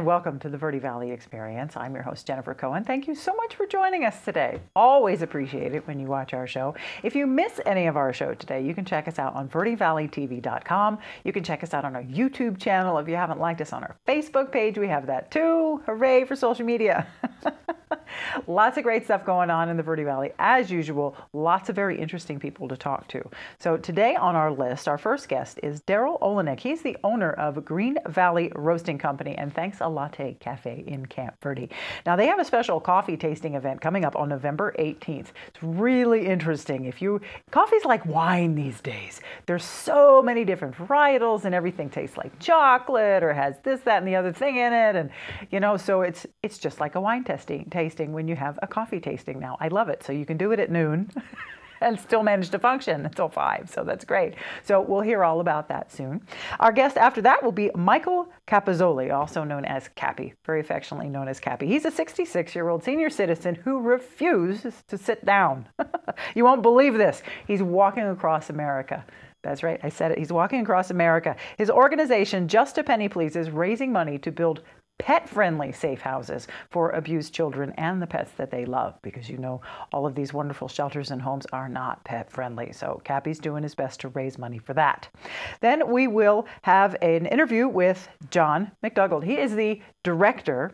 welcome to the Verde Valley Experience. I'm your host, Jennifer Cohen. Thank you so much for joining us today. Always appreciate it when you watch our show. If you miss any of our show today, you can check us out on verdevalleytv.com. You can check us out on our YouTube channel. If you haven't liked us on our Facebook page, we have that too. Hooray for social media. Lots of great stuff going on in the Verde Valley. As usual, lots of very interesting people to talk to. So today on our list, our first guest is Darryl Olinick. He's the owner of Green Valley Roasting Company and Thanks a Latte Cafe in Camp Verde. Now they have a special coffee tasting event coming up on November 18th. It's really interesting. Coffee's like wine these days. There's so many different varietals and everything tastes like chocolate or has this, that, and the other thing in it. And so it's just like a wine tasting when you have a coffee tasting now. I love it. So you can do it at noon and still manage to function until 5. So that's great. So we'll hear all about that soon. Our guest after that will be Michael Capozzoli, also known as Cappi, very affectionately known as Cappi. He's a 66-year-old senior citizen who refuses to sit down. You won't believe this. He's walking across America. That's right. I said it. He's walking across America. His organization, Just a Penny Please, is raising money to build pet-friendly safe houses for abused children and the pets that they love, because all of these wonderful shelters and homes are not pet-friendly. So Cappi's doing his best to raise money for that. Then we will have an interview with John McDougald. He is the director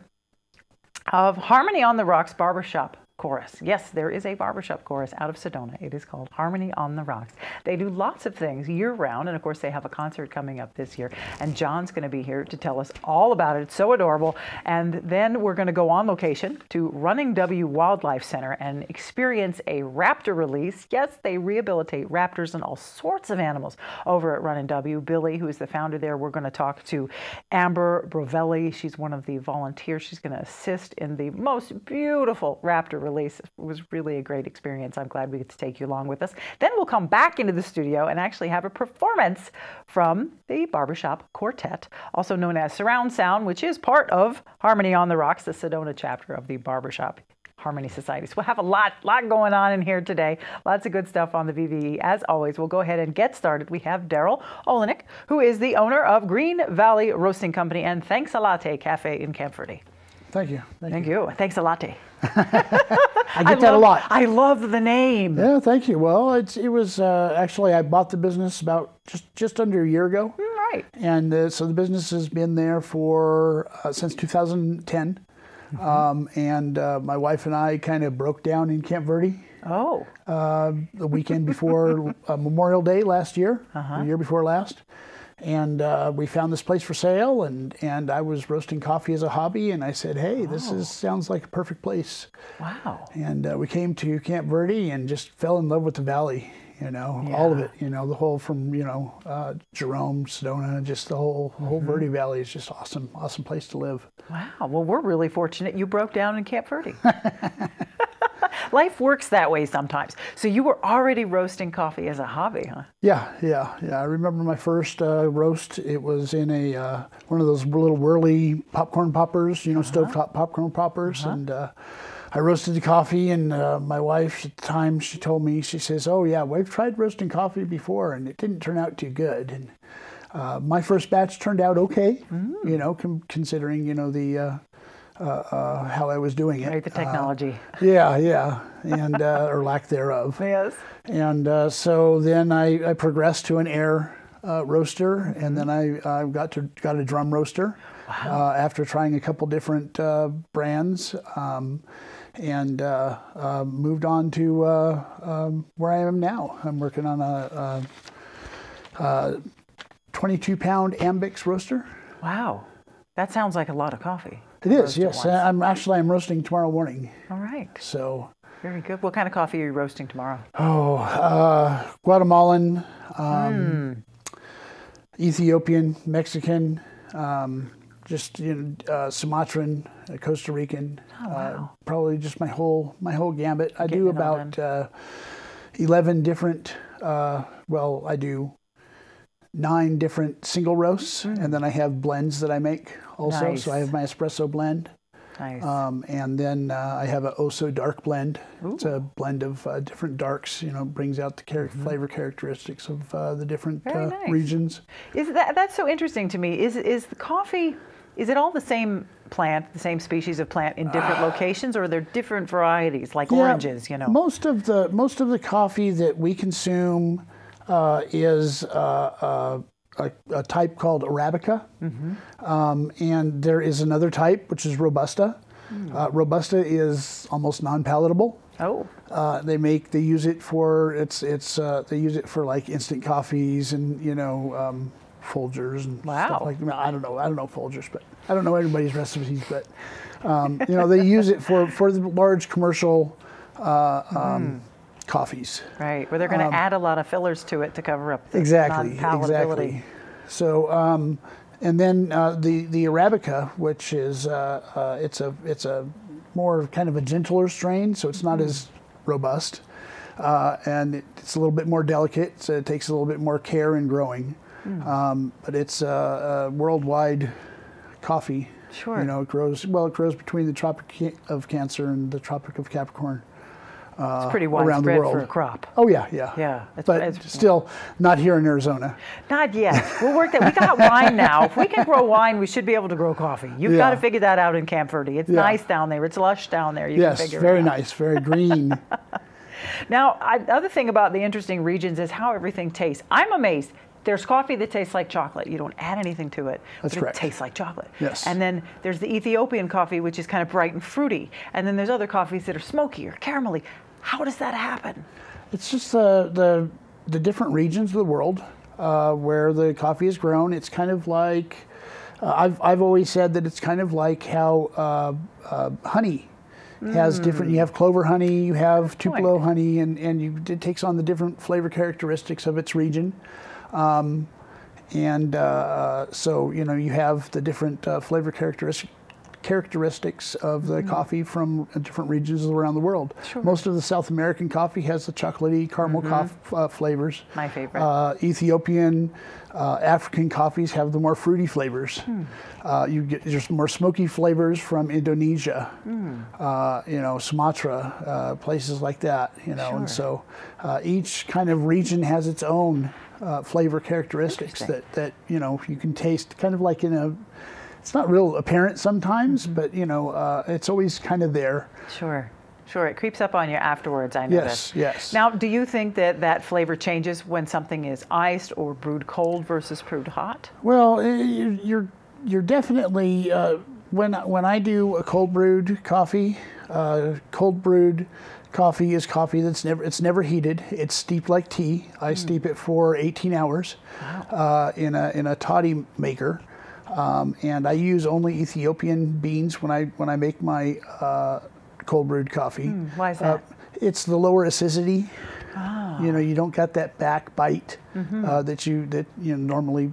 of Harmony on the Rocks Barbershop Chorus. Yes, there is a barbershop chorus out of Sedona. It is called Harmony on the Rocks. They do lots of things year-round, and of course they have a concert coming up this year, and John's going to be here to tell us all about it. It's so adorable. And then we're going to go on location to Runnin W Wildlife Center and experience a raptor release. Yes, they rehabilitate raptors and all sorts of animals over at Runnin W. Billy, who is the founder there, we're going to talk to Amber Brovelli. She's one of the volunteers. She's going to assist in the most beautiful raptor release. It was really a great experience. I'm glad we get to take you along with us. Then we'll come back into the studio and actually have a performance from the Barbershop Quartet, also known as Surround Sound, which is part of Harmony on the Rocks, the Sedona chapter of the Barbershop Harmony Society. So we'll have a lot going on in here today. Lots of good stuff on the VVE. As always, we'll go ahead and get started. We have Darryl Olinick, who is the owner of Green Valley Roasting Company and Thanks a Latte Cafe in Camp Verde. Thank you. Thank you. Thanks a Latte. I get that a lot. I love the name. Yeah, thank you. Well, it was actually, I bought the business about just under a year ago. Right. And so the business has been there for since 2010. And my wife and I kind of broke down in Camp Verde. Oh. The weekend before Memorial Day last year, the year before last. And we found this place for sale, and I was roasting coffee as a hobby, and I said, hey, this sounds like a perfect place. Wow. And we came to Camp Verde and just fell in love with the valley, all of it, the whole from, Jerome, Sedona, just the whole Verde Valley is just awesome place to live. Wow. Well, we're really fortunate you broke down in Camp Verde. Life works that way sometimes. So you were already roasting coffee as a hobby, huh? Yeah. I remember my first roast. It was in a one of those little whirly popcorn poppers, stovetop popcorn poppers, and I roasted the coffee. And my wife at the time, she told me, she says, "Oh yeah, we've tried roasting coffee before, and it didn't turn out too good." And my first batch turned out okay, considering the how I was doing it. Right, the technology. Yeah, and or lack thereof. Yes. And so then I progressed to an air roaster, and then I got a drum roaster. Wow. After trying a couple different brands, and moved on to where I am now. I'm working on a 22-pound Ambix roaster. Wow, that sounds like a lot of coffee. It is, yes. I'm roasting tomorrow morning. All right. So. Very good. What kind of coffee are you roasting tomorrow? Oh, Guatemalan, Ethiopian, Mexican, Sumatran, Costa Rican. Oh, wow. Probably just my whole gambit. I do about 11 different. I do 9 different single roasts, and then I have blends that I make also. Nice. So I have my espresso blend. Nice. And then I have an Oso dark blend. Ooh. It's a blend of different darks. Brings out the flavor characteristics of the different Very nice. regions. That's so interesting to me. Is the coffee Is it all the same plant, the same species of plant in different locations, or are there different varieties like oranges? You know, most of the coffee that we consume is a type called Arabica, and there is another type which is Robusta. Robusta is almost non-palatable. Oh, they use it for they use it for like instant coffees and Folgers and stuff like that. I don't know Folgers, but I don't know everybody's recipes, but they use it for the large commercial coffees. Right, where they're going to add a lot of fillers to it to cover up the non-palatability. Exactly. So, and then the Arabica, which is it's a more kind of a gentler strain, so it's not as robust, and it's a little bit more delicate. So it takes a little bit more care in growing. But it's a worldwide coffee. Sure. It grows between the Tropic of Cancer and the Tropic of Capricorn. It's pretty around the widespread world. For a crop. Oh yeah. But still not here in Arizona. Not yet. We'll work that. We got wine now. If we can grow wine, we should be able to grow coffee. You've got to figure that out in Camp Verde. It's nice down there. It's lush down there. You can figure very it out. nice, very green. Now, other thing about the interesting regions is how everything tastes. I'm amazed. There's coffee that tastes like chocolate. You don't add anything to it, That's but correct. It tastes like chocolate. Yes. And then there's the Ethiopian coffee, which is kind of bright and fruity. And then there's other coffees that are smoky or caramelly. How does that happen? It's just the different regions of the world where the coffee is grown. It's kind of like I've always said that it's kind of like how honey has different. You have clover honey, you have Tupelo honey, and it takes on the different flavor characteristics of its region. So you have the different flavor characteristics of the coffee from different regions around the world. Sure. Most of the South American coffee has the chocolatey caramel flavors. My favorite. Ethiopian, African coffees have the more fruity flavors. You get just more smoky flavors from Indonesia, Sumatra, places like that. Sure. And so each kind of region has its own flavor characteristics that you can taste, kind of like in a. It's not real apparent sometimes, but it's always kind of there. Sure. It creeps up on you afterwards, I notice. Yes. Now, do you think that flavor changes when something is iced or brewed cold versus brewed hot? Well, you're definitely when I do a cold brewed coffee is coffee that's never heated. It's steeped like tea. I steep it for 18 hours in a toddy maker. And I use only Ethiopian beans when I make my cold brewed coffee. Why is that? It's the lower acidity. You don't got that back bite that normally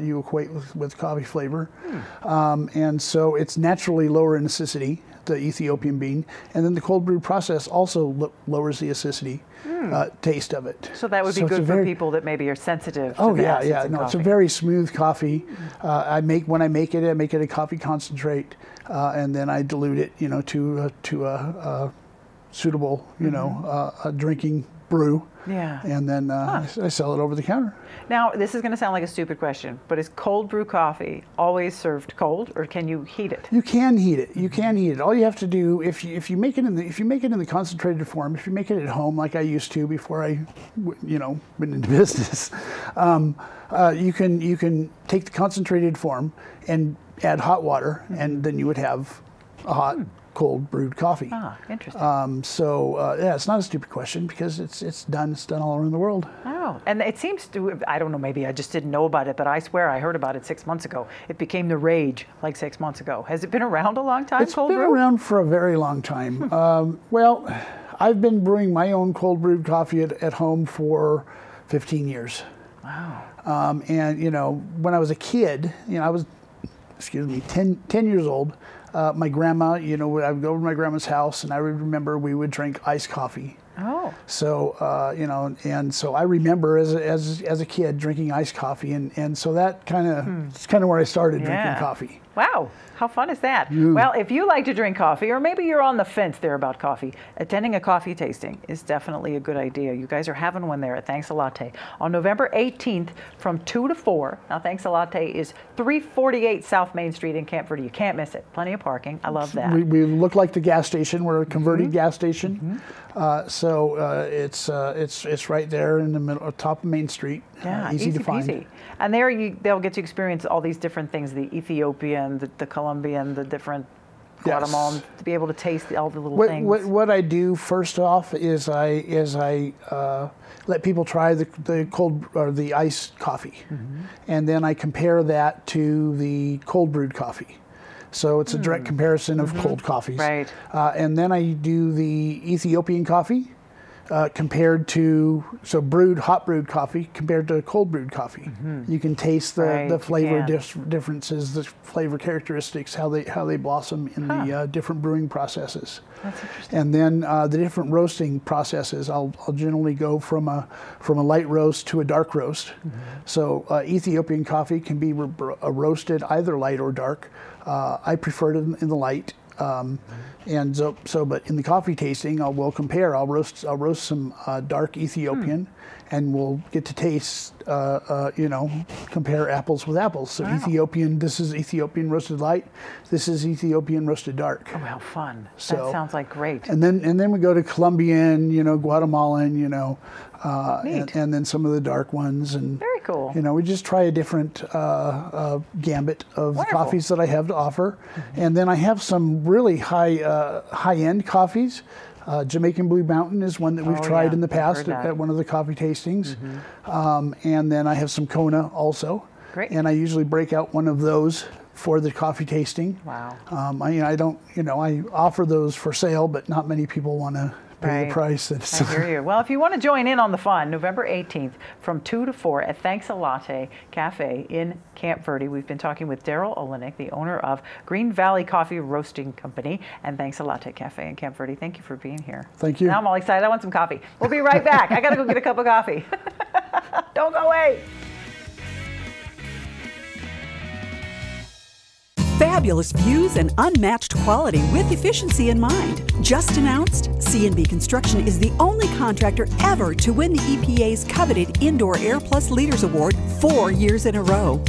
you equate with coffee flavor. And so it's naturally lower in acidity, the Ethiopian bean, and then the cold brew process also lowers the acidity taste of it. So that would be good for people that maybe are sensitive to the acids in coffee. It's a very smooth coffee. When I make it a coffee concentrate, and then I dilute it, to a suitable, a drinking brew. Yeah. And then I sell it over the counter. Now, this is going to sound like a stupid question, but is cold brew coffee always served cold, or can you heat it? You can heat it. All you have to do, if you make it in the concentrated form, if you make it at home like I used to before I, went into business, you can take the concentrated form and add hot water, and then you would have a hot. Cold brewed coffee. Interesting. It's not a stupid question because it's done all around the world. Oh, and it seems to, I don't know, maybe I just didn't know about it, but I swear I heard about it 6 months ago. It became the rage like 6 months ago. Has it been around a long time, It's been around for a very long time. Well, I've been brewing my own cold brewed coffee at home for 15 years. Wow. And when I was a kid, I was, 10 years old. My grandma, I would go over to my grandma's house, and I would remember we would drink iced coffee Oh. So, you know, and so I remember as a kid drinking iced coffee, and so that it's kind of where I started drinking coffee. Wow. How fun is that? Well, if you like to drink coffee, or maybe you're on the fence there about coffee, attending a coffee tasting is definitely a good idea. You guys are having one there at Thanks a Latte on November 18th from 2 to 4. Now, Thanks a Latte is 348 South Main Street in Camp Verde. You can't miss it. Plenty of parking. I love that. We look like the gas station. We're a converted gas station. It's right there in the middle, top of Main Street. Yeah, easy to find. Peasy. And there they'll get to experience all these different things, the Ethiopian, the Colombian, the different Guatemalan, to be able to taste all the little things. What I do first off is I let people try the cold or the iced coffee, and then I compare that to the cold brewed coffee. So it's a direct comparison of cold coffees. Right. And then I do the Ethiopian coffee compared to, hot brewed coffee compared to cold brewed coffee. You can taste the flavor differences, the flavor characteristics, how they blossom in the different brewing processes. That's interesting. And then the different roasting processes, I'll generally go from a light roast to a dark roast. So Ethiopian coffee can be roasted either light or dark. I prefer it in the light. And but in the coffee tasting, we'll compare. I'll roast some dark Ethiopian, and we'll get to taste, compare apples with apples. So this is Ethiopian roasted light. This is Ethiopian roasted dark. Oh, how fun! That sounds like great. And then we go to Colombian, Guatemalan, and then some of the dark ones. And very cool. We just try a different gambit of coffees that I have to offer, and then I have some really high-end coffees. Jamaican Blue Mountain is one that we've tried in the past at one of the coffee tastings, and then I have some Kona also. Great. And I usually break out one of those for the coffee tasting. Wow. I don't, I offer those for sale, but not many people want to pay the price. I hear you. Well, if you want to join in on the fun, November 18th from 2 to 4 at Thanks a Latte Cafe in Camp Verde. We've been talking with Darryl Olinick, the owner of Green Valley Coffee Roasting Company and Thanks a Latte Cafe in Camp Verde. Thank you for being here. Thank you. Now I'm all excited. I want some coffee. We'll be right back. I got to go get a cup of coffee. Don't go away. Fabulous views and unmatched quality with efficiency in mind. Just announced, C&B Construction is the only contractor ever to win the EPA's coveted Indoor Air Plus Leaders Award 4 years in a row.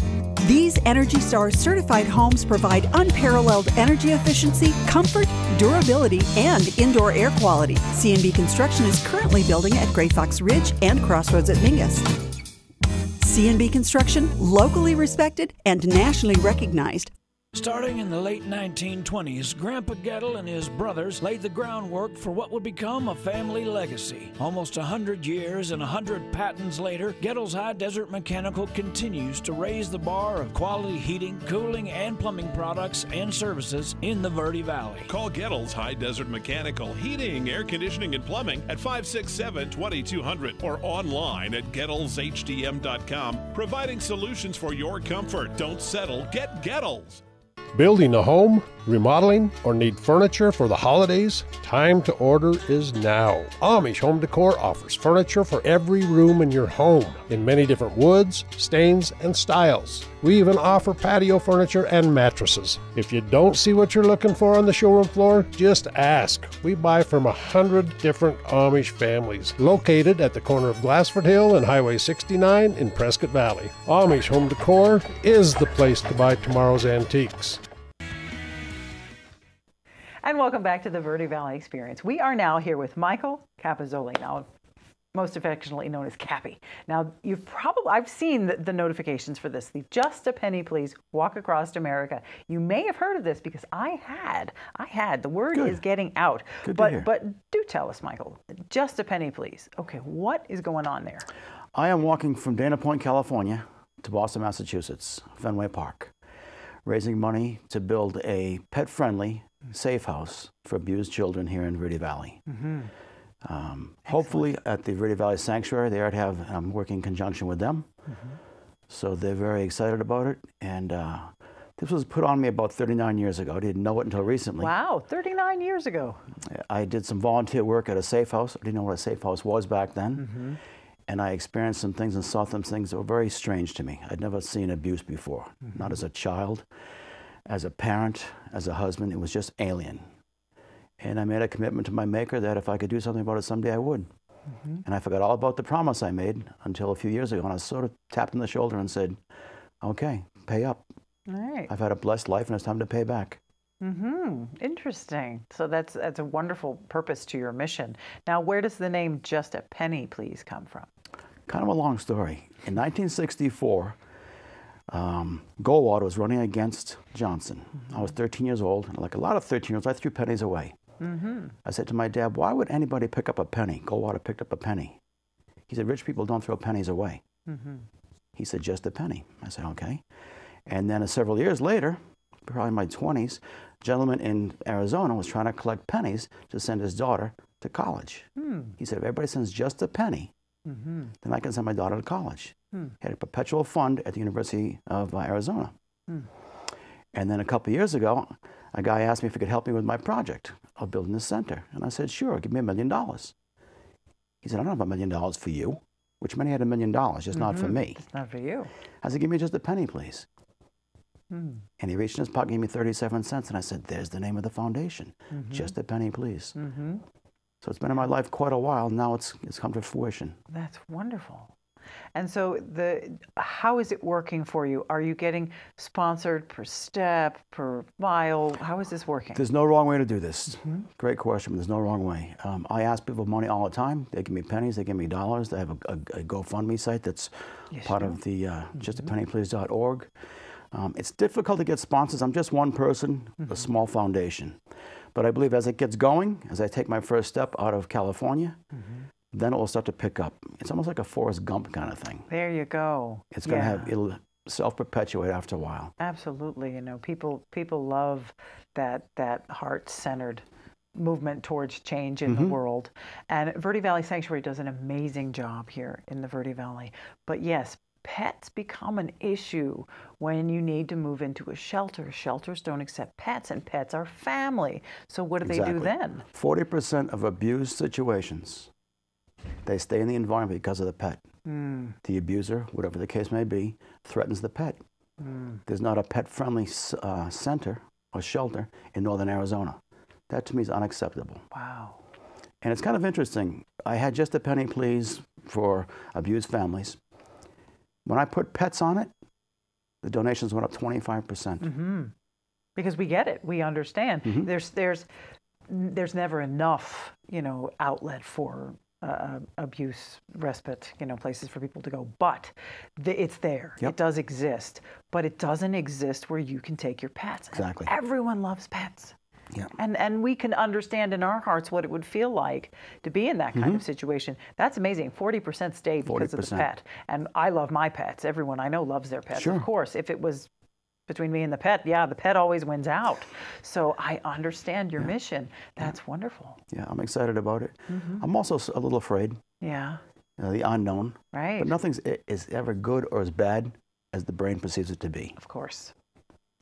These Energy Star certified homes provide unparalleled energy efficiency, comfort, durability, and indoor air quality. C&B Construction is currently building at Gray Fox Ridge and Crossroads at Mingus. C&B Construction, locally respected and nationally recognized. Starting in the late 1920s, Grandpa Gettle and his brothers laid the groundwork for what would become a family legacy. Almost 100 years and 100 patents later, Gettle's High Desert Mechanical continues to raise the bar of quality heating, cooling, and plumbing products and services in the Verde Valley. Call Gettle's High Desert Mechanical Heating, Air Conditioning, and Plumbing at 567-2200 or online at GettlesHDM.com, providing solutions for your comfort. Don't settle, get Gettles. Building a home, remodeling, or need furniture for the holidays? Time to order is now. Amish Home Decor offers furniture for every room in your home in many different woods, stains, and styles. We even offer patio furniture and mattresses. If you don't see what you're looking for on the showroom floor, just ask. We buy from 100 different Amish families located at the corner of Glassford Hill and Highway 69 in Prescott Valley. Amish Home Decor is the place to buy tomorrow's antiques. And welcome back to the Verde Valley Experience. We are now here with Michael Capozzoli, now most affectionately known as Cappi. Now, I've seen the notifications for this, the Just a Penny Please Walk Across America. You may have heard of this because I had. The word is getting out. Good to hear. But do tell us, Michael, Just a Penny Please. Okay, what is going on there? I am walking from Dana Point, California to Boston, Massachusetts, Fenway Park, raising money to build a pet-friendly safe house for abused children here in Verde Valley. Hopefully at the Verde Valley Sanctuary, they are to have, I'm working in conjunction with them. So they're very excited about it. And This was put on me about 39 years ago. I didn't know it until recently. Wow, 39 years ago. I did some volunteer work at a safe house. I didn't know what a safe house was back then. And I experienced some things and saw some things that were very strange to me. I'd never seen abuse before, not as a child, as a parent, as a husband. It was just alien. And I made a commitment to my maker that if I could do something about it someday, I would. And I forgot all about the promise I made until a few years ago. And I sort of tapped on the shoulder and said, okay, pay up. All right. I've had a blessed life and it's time to pay back. Interesting. So that's a wonderful purpose to your mission. Now, where does the name Just a Penny, Please come from? Kind of a long story. In 1964, Goldwater was running against Johnson. I was 13 years old, and like a lot of 13-year-olds, I threw pennies away. I said to my dad, why would anybody pick up a penny? Goldwater picked up a penny. He said, rich people don't throw pennies away. He said, just a penny. I said, okay. And then several years later, probably in my 20s, a gentleman in Arizona was trying to collect pennies to send his daughter to college. He said, if everybody sends just a penny, then I can send my daughter to college. He had a perpetual fund at the University of Arizona. And then a couple of years ago, a guy asked me if he could help me with my project of building this center. And I said, sure, give me $1 million. He said, I don't have $1 million for you, which meant he had $1 million, just not for me. It's not for you. I said, give me just a penny, please. And he reached in his pocket, gave me 37 cents, and I said, there's the name of the foundation. Just a penny, please. So it's been in my life quite a while. Now it's come to fruition. That's wonderful. And so how is it working for you? Are you getting sponsored per step, per mile? How is this working? There's no wrong way to do this. Great question, but there's no wrong way. I ask people for money all the time. They give me pennies, they give me dollars. They have a GoFundMe site that's part of the justapennyplease.org. It's difficult to get sponsors. I'm just one person, a small foundation. But I believe as it gets going, as I take my first step out of California, then it will start to pick up. It's almost like a Forrest Gump kind of thing. There you go. It's going to it'll self-perpetuate after a while. Absolutely. You know, people love that heart-centered movement towards change in the world. And Verde Valley Sanctuary does an amazing job here in the Verde Valley. But yes, pets become an issue when you need to move into a shelter. Shelters don't accept pets, and pets are family. So what do they do then? 40% of abused situations, they stay in the environment because of the pet. The abuser, whatever the case may be, threatens the pet. There's not a pet-friendly center or shelter in northern Arizona. That to me is unacceptable. Wow. And it's kind of interesting. I had Just a Penny, Please for abused families. When I put pets on it, the donations went up 25%. Because we get it, we understand. There's never enough, outlet for abuse, respite, places for people to go. But it's there. It does exist. But it doesn't exist where you can take your pets. Exactly. And everyone loves pets. And we can understand in our hearts what it would feel like to be in that kind of situation. That's amazing. 40% stayed because of the pet. And I love my pets. Everyone I know loves their pets. Of course, if it was between me and the pet, the pet always wins out. So I understand your mission. That's wonderful. Yeah, I'm excited about it. I'm also a little afraid. Yeah. The unknown. Right. But nothing is ever good or as bad as the brain perceives it to be. Of course.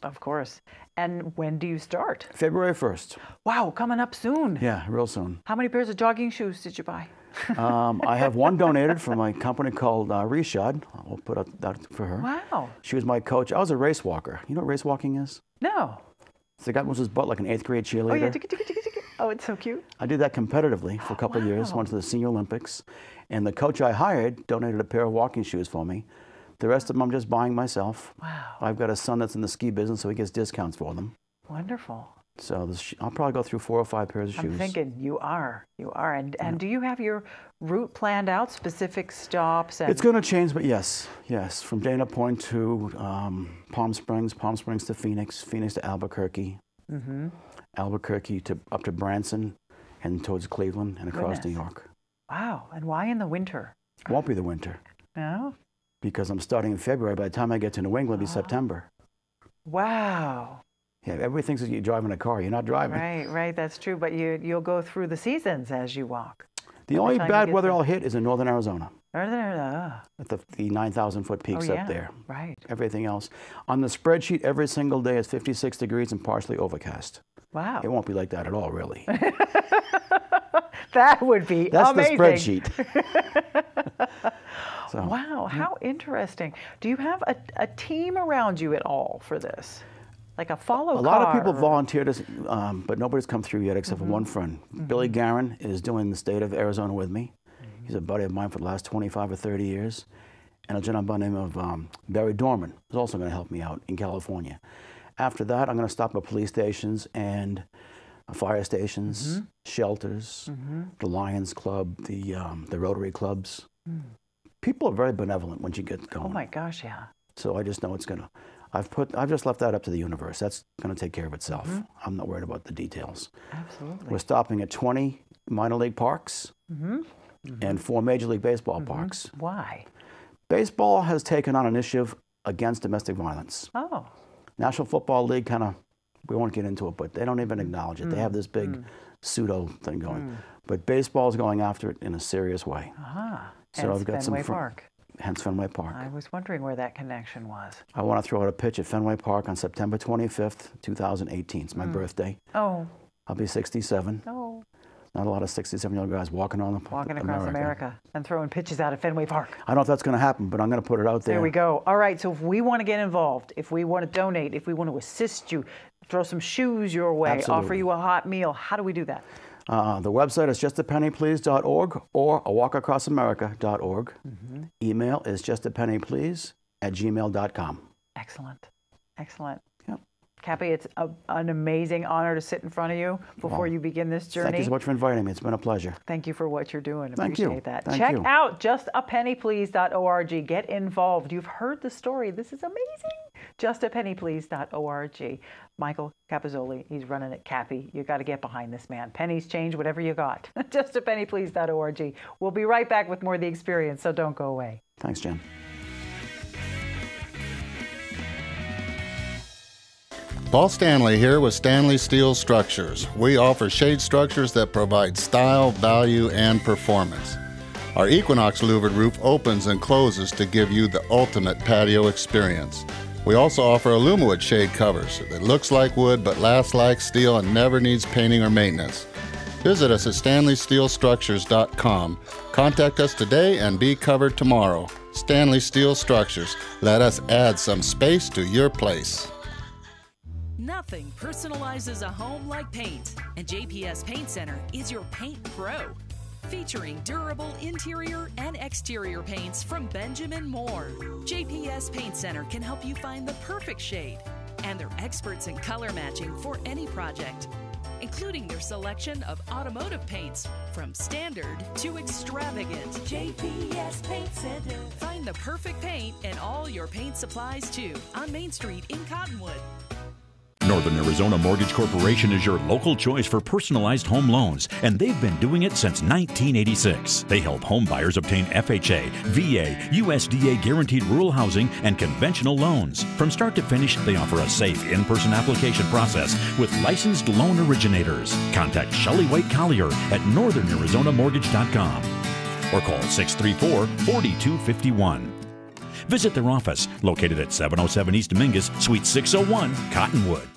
Of course. And when do you start? February 1st. Wow, coming up soon. Yeah, real soon. How many pairs of jogging shoes did you buy? I have one donated from a company called Reshod. We'll put up that for her. Wow. She was my coach. I was a race walker. You know what race walking is? No. It's the guy who moves his butt like an 8th grade cheerleader. Oh, yeah. Oh, it's so cute. I did that competitively for a couple of years. Went to the Senior Olympics. And the coach I hired donated a pair of walking shoes for me. The rest of them I'm just buying myself. Wow. I've got a son that's in the ski business, so he gets discounts for them. Wonderful. So I'll probably go through 4 or 5 pairs of shoes. I'm thinking you are. And do you have your route planned out, specific stops? And... It's going to change, but yes. From Dana Point to Palm Springs to Phoenix, Phoenix to Albuquerque, Albuquerque up to Branson, and towards Cleveland and across New York. Wow. And why in the winter? Won't be the winter. No? Because I'm starting in February. By the time I get to New England, it'll be September. Wow. Yeah, everybody thinks that you're driving a car. You're not driving. Right. That's true. But you'll go through the seasons as you walk. The only bad weather I'll hit is in northern Arizona. At the 9,000-foot peaks up there. Right. Everything else. On the spreadsheet, every single day is 56 degrees and partially overcast. Wow. It won't be like that at all, really. That would be amazing. That's the spreadsheet. So, wow, how interesting. Do you have a team around you at all for this? Like a follow car? A lot of people volunteered, but nobody's come through yet except for one friend. Billy Guerin is doing the state of Arizona with me. He's a buddy of mine for the last 25 or 30 years. And a gentleman by the name of Barry Dorman is also going to help me out in California. After that, I'm going to stop at police stations and fire stations, shelters, the Lions Club, the Rotary clubs. People are very benevolent once you get going. Oh my gosh, yeah. So I just know it's gonna. I've just left that up to the universe. That's gonna take care of itself. I'm not worried about the details. Absolutely. We're stopping at 20 minor league parks and 4 Major League Baseball parks. Why? Baseball has taken on an initiative against domestic violence. Oh. National Football League kind of, we won't get into it, but they don't even acknowledge it. They have this big pseudo thing going. But baseball is going after it in a serious way. So Hence I've got Fenway some Park. Hence Fenway Park. I was wondering where that connection was. I want to throw out a pitch at Fenway Park on September 25th, 2018. It's my birthday. Oh. I'll be 67. Oh. Not a lot of 67-year-old guys walking across America and throwing pitches out at Fenway Park. I don't know if that's going to happen, but I'm going to put it out there. There we go. All right, so if we want to get involved, if we want to donate, if we want to assist you, throw some shoes your way, offer you a hot meal, how do we do that? The website is justapennyplease.org or awalkacrossamerica.org. Email is justapennyplease@gmail.com. Excellent. Excellent. Yep. Cappi, it's an amazing honor to sit in front of you before you begin this journey. Thank you so much for inviting me. It's been a pleasure. Thank you for what you're doing. Thank you. Appreciate that. Thank Check you. out justapennyplease.org. Get involved. You've heard the story. This is amazing. Justapennyplease.org. Michael Capozzoli, he's running at Cappi. You got to get behind this man. Pennies change, whatever you got. Justapennyplease.org. We'll be right back with more of The Experience, so don't go away. Thanks, Jen. Paul Stanley here with Stanley Steel Structures. We offer shade structures that provide style, value, and performance. Our Equinox louvered roof opens and closes to give you the ultimate patio experience. We also offer Alumawood shade covers that looks like wood but lasts like steel and never needs painting or maintenance. Visit us at StanleySteelStructures.com. Contact us today and be covered tomorrow. Stanley Steel Structures. Let us add some space to your place. Nothing personalizes a home like paint, and JPS Paint Center is your paint pro. Featuring durable interior and exterior paints from Benjamin Moore. JPS Paint Center can help you find the perfect shade, and they're experts in color matching for any project, including their selection of automotive paints from standard to extravagant. JPS Paint Center. Find the perfect paint and all your paint supplies too on Main Street in Cottonwood. Northern Arizona Mortgage Corporation is your local choice for personalized home loans, and they've been doing it since 1986. They help home buyers obtain FHA, VA, USDA guaranteed rural housing, and conventional loans. From start to finish, they offer a safe in-person application process with licensed loan originators. Contact Shelley White Collier at northernArizonaMortgage.com or call 634-4251. Visit their office, located at 707 East Dominguez, Suite 601, Cottonwood.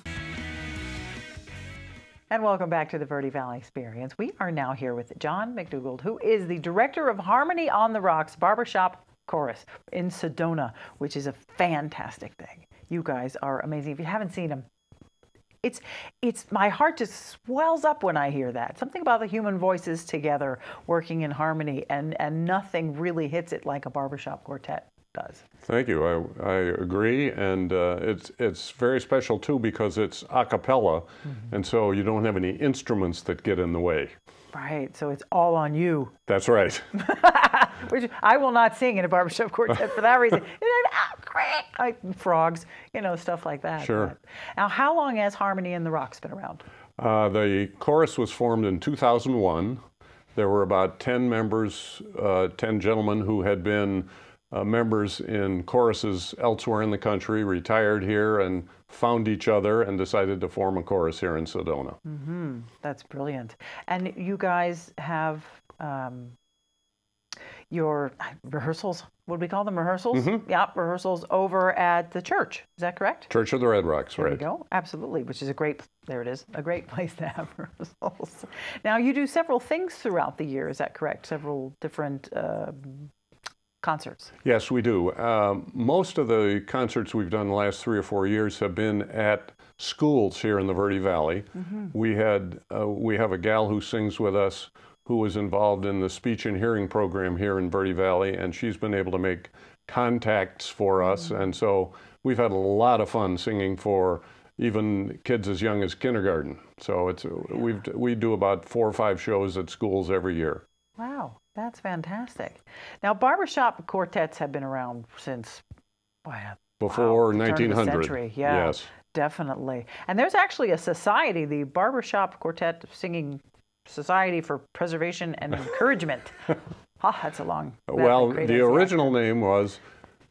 And welcome back to the Verde Valley Experience. We are now here with John McDougald, who is the Director of Harmony on the Rocks Barbershop Chorus in Sedona, which is a fantastic thing. You guys are amazing. If you haven't seen them, it's my heart just swells up when I hear that. Something about the human voices together working in harmony, and nothing really hits it like a barbershop quartet does. Thank you. I agree, and it's very special too because it's a cappella, and so you don't have any instruments that get in the way. Right. So it's all on you. That's right. Which I will not sing in a barbershop quartet for that reason. Frogs, stuff like that. Sure. But now, how long has Harmony in the Rocks been around? The chorus was formed in 2001. There were about 10 members, 10 gentlemen who had been members in choruses elsewhere in the country, retired here and found each other and decided to form a chorus here in Sedona. That's brilliant. And you guys have, your rehearsals, what do we call them, rehearsals? Mm-hmm. Yeah, rehearsals over at the church. Is that correct? Church of the Red Rocks, There right. you go. Absolutely, which is a great, there it is, a great place to have rehearsals. Now, you do several things throughout the year, is that correct? Several different concerts. Yes, we do. Most of the concerts we've done the last 3 or 4 years have been at schools here in the Verde Valley. Mm-hmm. We have a gal who sings with us who was involved in the speech and hearing program here in Verde Valley, and she's been able to make contacts for us. And so we've had a lot of fun singing for even kids as young as kindergarten. So we do about 4 or 5 shows at schools every year. Wow, that's fantastic. Now, barbershop quartets have been around since, Before turn of the 1900. century. Yeah, Yes. definitely. And there's actually a society, the Barbershop Quartet Singing Society for Preservation and Encouragement. That's a long. Well, the original name was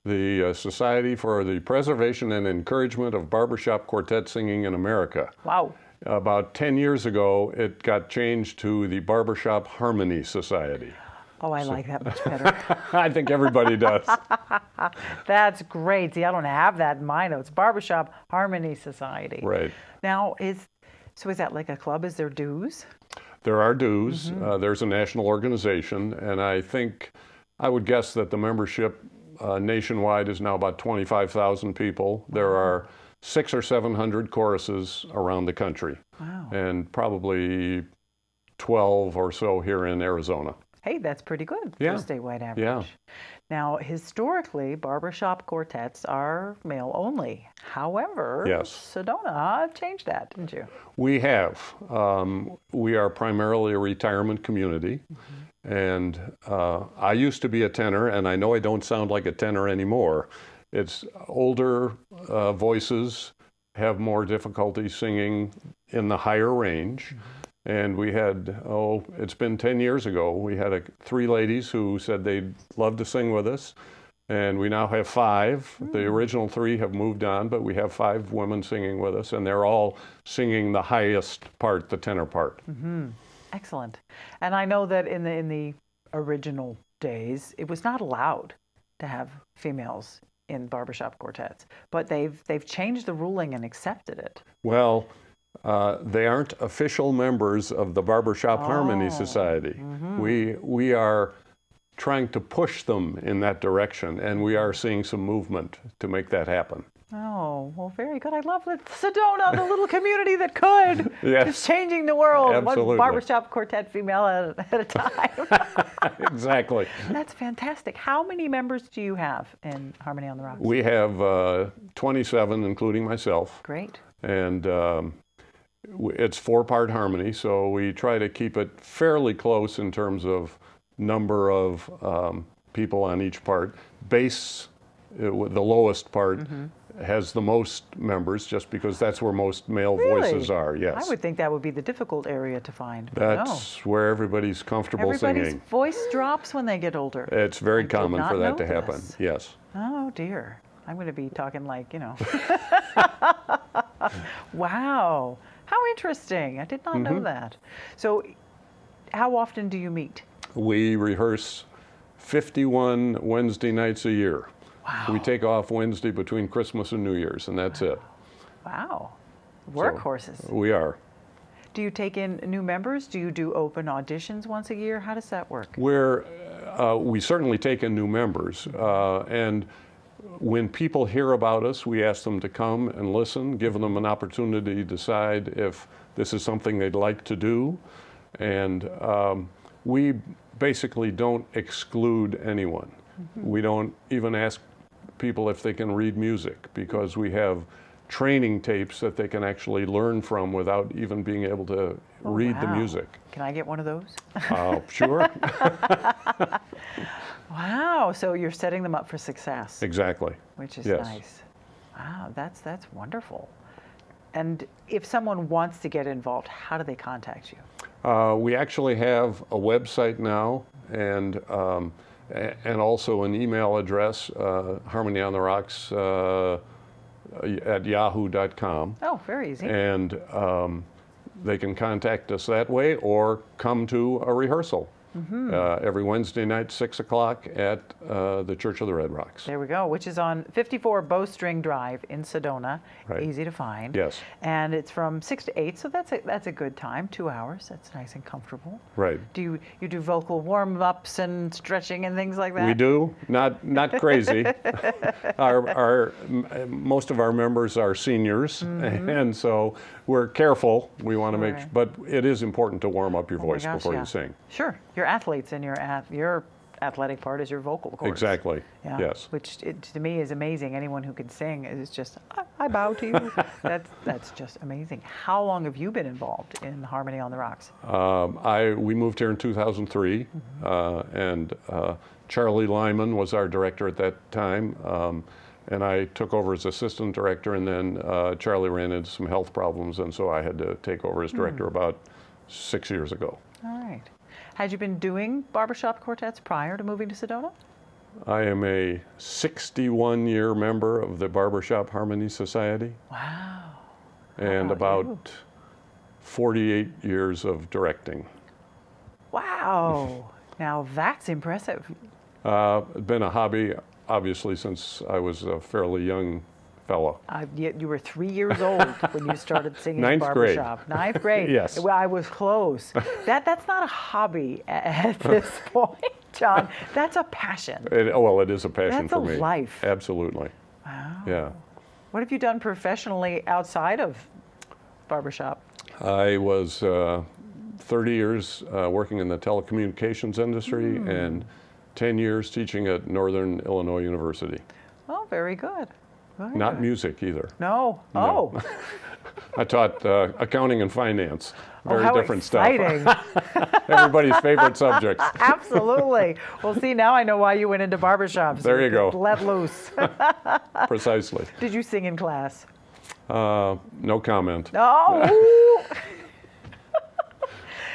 the Society for the Preservation and Encouragement of Barbershop Quartet Singing in America. Wow. About 10 years ago, it got changed to the Barbershop Harmony Society. Oh, I like that much better. I think everybody does. That's great. See, I don't have that in my notes. Barbershop Harmony Society. Right. Now, is that like a club? Is there dues? There are dues. Mm-hmm. There's a national organization, and I would guess that the membership nationwide is now about 25,000 people. There are 600 or 700 choruses around the country. Wow. And probably 12 or so here in Arizona. Hey, that's pretty good for Yeah. a statewide average. Yeah. Now, historically, barbershop quartets are male only. However, Yes. Sedona changed that, didn't you? We have. We are primarily a retirement community. And I used to be a tenor, and I know I don't sound like a tenor anymore. It's older voices have more difficulty singing in the higher range. And we had, it's been 10 years ago, we had 3 ladies who said they'd love to sing with us. And we now have 5. The original 3 have moved on, but we have 5 women singing with us, and they're all singing the highest part, the tenor part. Mm-hmm. Excellent. And I know that in the original days, it was not allowed to have females in barbershop quartets, but they've changed the ruling and accepted it. Well, they aren't official members of the Barbershop Harmony Society. We are trying to push them in that direction, and we are seeing some movement to make that happen. Oh, well, very good. I love that Sedona, the little community that could. Yes. It's changing the world. Absolutely. One barbershop quartet female at a time. Exactly. That's fantastic. How many members do you have in Harmony on the Rocks? We have 27, including myself. Great. And it's 4-part harmony, so we try to keep it fairly close in terms of number of people on each part. Bass, the lowest part, has the most members, just because that's where most male voices are. Yes. I would think that would be the difficult area to find. That's where everybody's comfortable Everybody's singing. voice drops when they get older. It's very I common did not for that know to happen. this. Yes. Oh dear. I'm going to be talking like, Wow. How interesting. I did not know that. So how often do you meet? We rehearse 51 Wednesday nights a year. Wow. We take off Wednesday between Christmas and New Year's, and that's it. Wow. Workhorses. We are. Do you take in new members? Do you do open auditions once a year? How does that work? We certainly take in new members. And when people hear about us, we ask them to come and listen, give them an opportunity to decide if this is something they'd like to do. And we basically don't exclude anyone. We don't even ask people if they can read music, because we have training tapes that they can actually learn from without even being able to read the music. Can I get one of those? Sure. Wow, so you're setting them up for success. Exactly. Which is Yes. nice. Wow, that's wonderful. And if someone wants to get involved, how do they contact you? We actually have a website now, and also an email address, Harmony on the Rocks at yahoo.com. Oh, very easy. And they can contact us that way or come to a rehearsal. every Wednesday night, 6 o'clock at the Church of the Red Rocks. There we go, which is on 54 Bowstring Drive in Sedona. Right. Easy to find. Yes. And it's from 6 to 8, so that's a good time, 2 hours. That's nice and comfortable. Right. Do you do vocal warm-ups and stretching and things like that? We do, not crazy. Most of our members are seniors, and so we're careful. We want to make, but it is important to warm up your voice before you sing. Sure, your athletes and your athletic part is your vocal, of course. Exactly. Yeah. Yes. Which to me is amazing. Anyone who can sing is just, I bow to you. That's just amazing. How long have you been involved in Harmony on the Rocks? We moved here in 2003, and Charlie Lyman was our director at that time, and I took over as assistant director, and then Charlie ran into some health problems, and so I had to take over as director about 6 years ago. All right. Had you been doing barbershop quartets prior to moving to Sedona? I am a 61-year member of the Barbershop Harmony Society. Wow. And about 48 years of directing. Wow. Now that's impressive. It's been a hobby, obviously, since I was a fairly young fellow. You were 3 years old when you started singing Ninth barbershop. grade. Ninth grade. Yes. Well, I was close. That's not a hobby at this point, John. That's a passion. Well, it is a passion for me. That's a life. Absolutely. Wow. Yeah. What have you done professionally outside of barbershop? I was 30 years working in the telecommunications industry and 10 years teaching at Northern Illinois University. Oh, very good. Not music either. No. No. Oh. I taught accounting and finance. Very how different exciting. stuff. Everybody's favorite subjects. Absolutely. Well, see, now I know why you went into barbershops. There you go. Let loose. Precisely. Did you sing in class? No comment. Oh.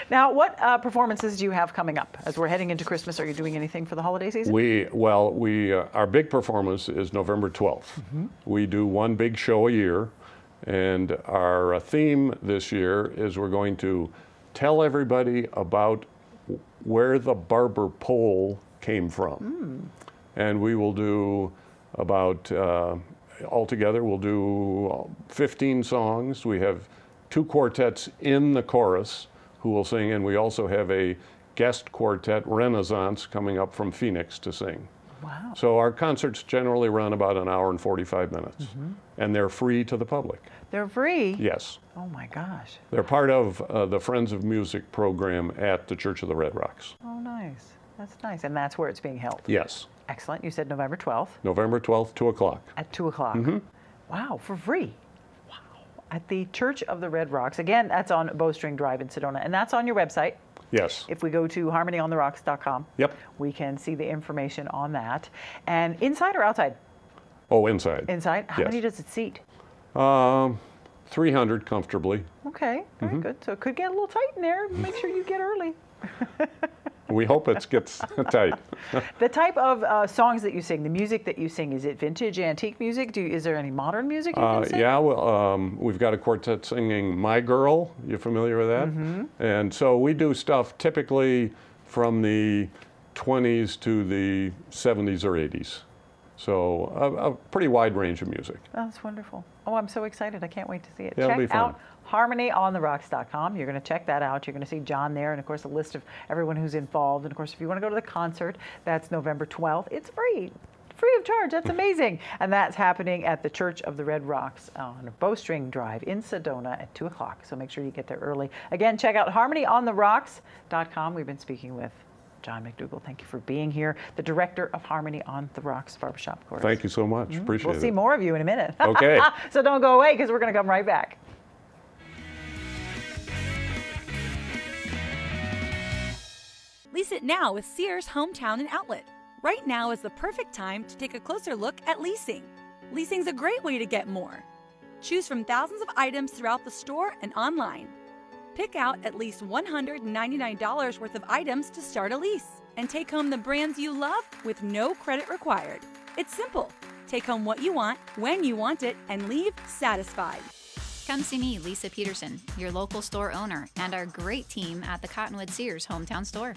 Now, what performances do you have coming up as we're heading into Christmas? Are you doing anything for the holiday season? Our big performance is November 12th. We do one big show a year, and our theme this year is we're going to tell everybody about where the barber pole came from. And we will do about, altogether, we'll do 15 songs. We have 2 quartets in the chorus who will sing, and we also have a guest quartet, Renaissance, coming up from Phoenix to sing. Wow. So our concerts generally run about an hour and 45 minutes, and they're free to the public. They're free? Yes. Oh my gosh. They're part of the Friends of Music program at the Church of the Red Rocks. Oh, nice. That's nice. And that's where it's being held? Yes. Excellent. You said November 12th? November 12th, 2 o'clock. At 2 o'clock? Wow, for free. At the Church of the Red Rocks. Again, that's on Bowstring Drive in Sedona, and that's on your website. Yes. If we go to harmonyontherocks.com, yep, we can see the information on that. And inside or outside? Oh, inside. Inside? How many does it seat? 300 comfortably. Okay, very good. So it could get a little tight in there. Make sure you get early. We hope it gets tight. The type of songs that you sing, the music that you sing, is it vintage, antique music? Is there any modern music you can sing? Yeah, well, we've got a quartet singing My Girl. You familiar with that? And so we do stuff typically from the 20s to the 70s or 80s. So a pretty wide range of music. Oh, that's wonderful. Oh, I'm so excited. I can't wait to see it. Yeah, it'll be Check fun. out harmonyontherocks.com. You're going to check that out. You're going to see John there, and of course a list of everyone who's involved. And of course, if you want to go to the concert, that's November 12th. It's free. Free of charge. That's amazing. And that's happening at the Church of the Red Rocks on Bowstring Drive in Sedona at 2 o'clock. So make sure you get there early. Again, check out harmonyontherocks.com. We've been speaking with John McDougald. Thank you for being here, the director of Harmony on the Rocks Barbershop Quartet. Thank you so much. Appreciate it. We'll see more of you in a minute. Okay. So don't go away, because we're going to come right back. Lease it now with Sears Hometown and Outlet. Right now is the perfect time to take a closer look at leasing. Leasing's a great way to get more. Choose from thousands of items throughout the store and online. Pick out at least $199 worth of items to start a lease and take home the brands you love with no credit required. It's simple. Take home what you want, when you want it, and leave satisfied. Come see me, Lisa Peterson, your local store owner, and our great team at the Cottonwood Sears Hometown Store.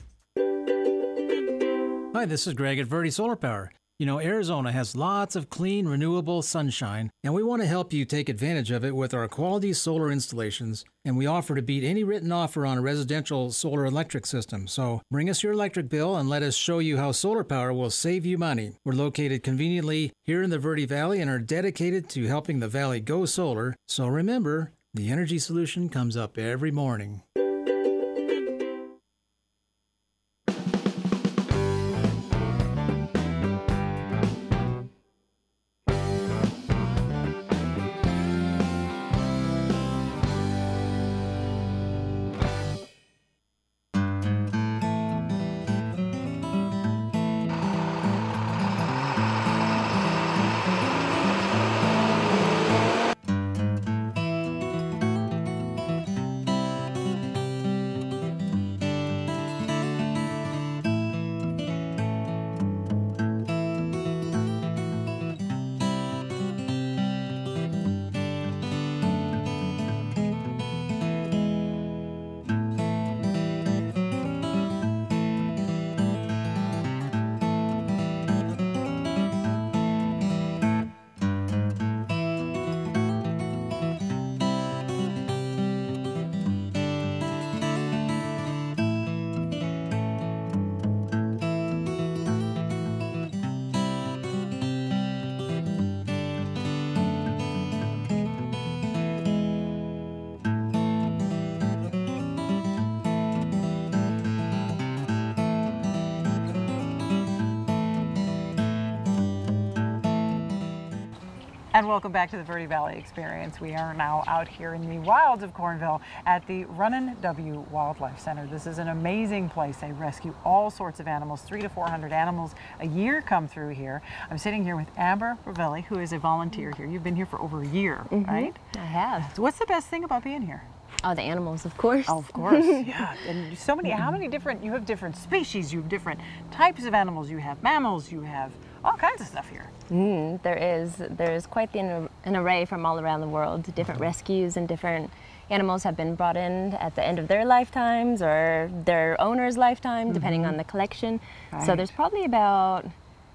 Hi, this is Greg at Verde Solar Power. You know, Arizona has lots of clean, renewable sunshine, and we want to help you take advantage of it with our quality solar installations, and we offer to beat any written offer on a residential solar electric system. So bring us your electric bill and let us show you how solar power will save you money. We're located conveniently here in the Verde Valley and are dedicated to helping the valley go solar. So remember, the energy solution comes up every morning. And welcome back to the Verde Valley Experience. We are now out here in the wilds of Cornville at the Runnin W Wildlife Center. This is an amazing place. They rescue all sorts of animals. 300 to 400 animals a year come through here. I'm sitting here with Amber Ravelli, who is a volunteer here. You've been here for over a year, right? I have. So what's the best thing about being here? Oh, the animals, of course. Oh, of course, yeah. And so many, how many different, you have different species, you have different types of animals, you have mammals, you have all kinds of stuff here. There is quite an array from all around the world. Different rescues and different animals have been brought in at the end of their lifetimes or their owner's lifetime, depending on the collection. Right. So there's probably about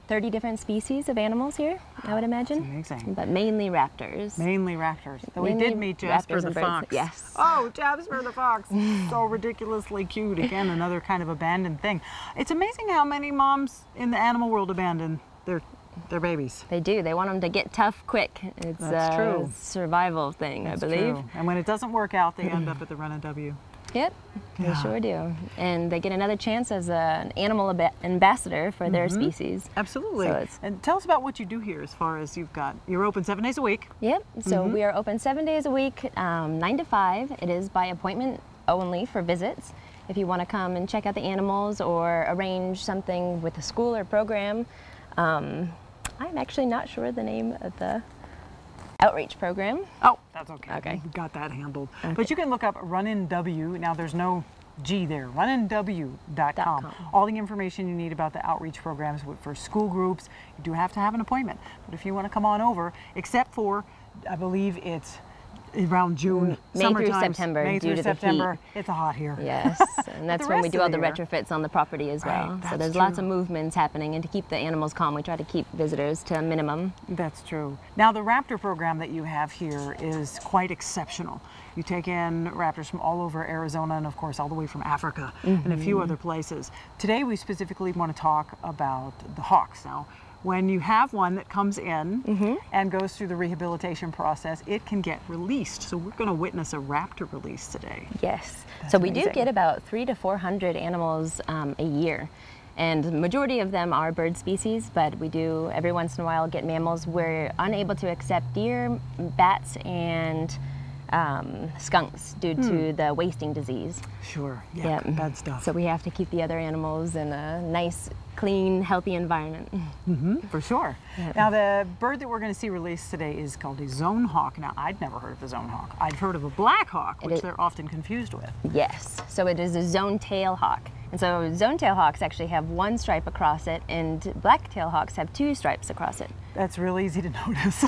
30 different species of animals here, I would imagine. That's amazing. But mainly raptors. Mainly raptors. So we did meet Jasper the fox. Yes. Oh, Jasper the fox. So ridiculously cute. Again, another kind of abandoned thing. It's amazing how many moms in the animal world abandon their babies. They do. They want them to get tough quick. It's a survival thing, I believe. True. And when it doesn't work out, they end up at the Runnin W. Yep, they sure do. And they get another chance as an animal ambassador for their species. Absolutely. So and tell us about what you do here as far as you're open 7 days a week. Yep, so we are open 7 days a week, 9 to 5. It is by appointment only for visits. If you want to come and check out the animals or arrange something with a school or program, I'm actually not sure the name of the outreach program. Oh, that's okay. Okay. We got that handled. Okay. But you can look up Runnin W. Now there's no G there. RunninW.com. All the information you need about the outreach programs for school groups. You do have to have an appointment. But if you want to come on over, except for, I believe it's around June, May through September. May through September. It's hot here. Yes, and that's when we do all the retrofits on the property as well. Right, so there's lots of movements happening, and to keep the animals calm, we try to keep visitors to a minimum. That's true. Now the raptor program that you have here is quite exceptional. You take in raptors from all over Arizona and of course all the way from Africa and a few other places. Today we specifically want to talk about the hawks. Now, when you have one that comes in and goes through the rehabilitation process, it can get released. So we're going to witness a raptor release today. Yes. So we do get about 300 to 400 animals a year. And the majority of them are bird species, but we do every once in a while get mammals. We're unable to accept deer, bats, and skunks due to the wasting disease. Sure, yeah, bad stuff. So we have to keep the other animals in a nice, clean, healthy environment. For sure. Yeah. Now the bird that we're going to see released today is called a zone hawk. Now I'd never heard of a zone hawk. I'd heard of a black hawk, which they're often confused with. Yes, so it is a zone tail hawk. And so zone tail hawks actually have one stripe across it, and black tail hawks have 2 stripes across it. That's really easy to notice.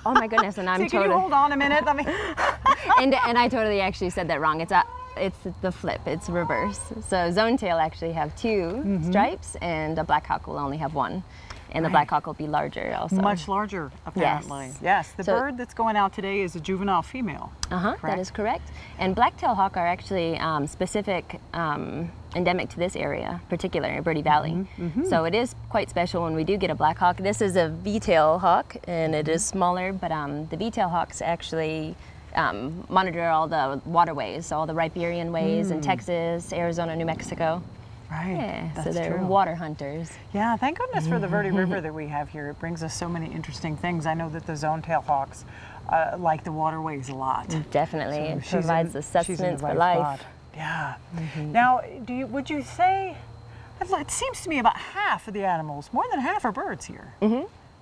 Oh my goodness, and I'm Can you hold on a minute? Let me. and I totally actually said that wrong. It's it's the flip, it's reverse. So zone tail actually have two stripes, and a black hawk will only have one. And the black hawk will be larger also. Much larger, apparently. Yes, the bird that's going out today is a juvenile female. That is correct. And black-tailed hawk are actually specific, endemic to this area, particularly Verde Valley. So it is quite special when we do get a black hawk. This is a V-tail hawk, and it is smaller, but the V-tail hawks actually monitor all the waterways, all the riparian ways in Texas, Arizona, New Mexico. Right. Yeah, that's so they're true. Water hunters. Yeah, thank goodness for the Verde River that we have here. It brings us so many interesting things. I know that the zone-tail hawks like the waterways a lot. Definitely, So it provides the sustenance for life. Yeah. Now, would you say, it seems to me about half of the animals, more than half are birds here.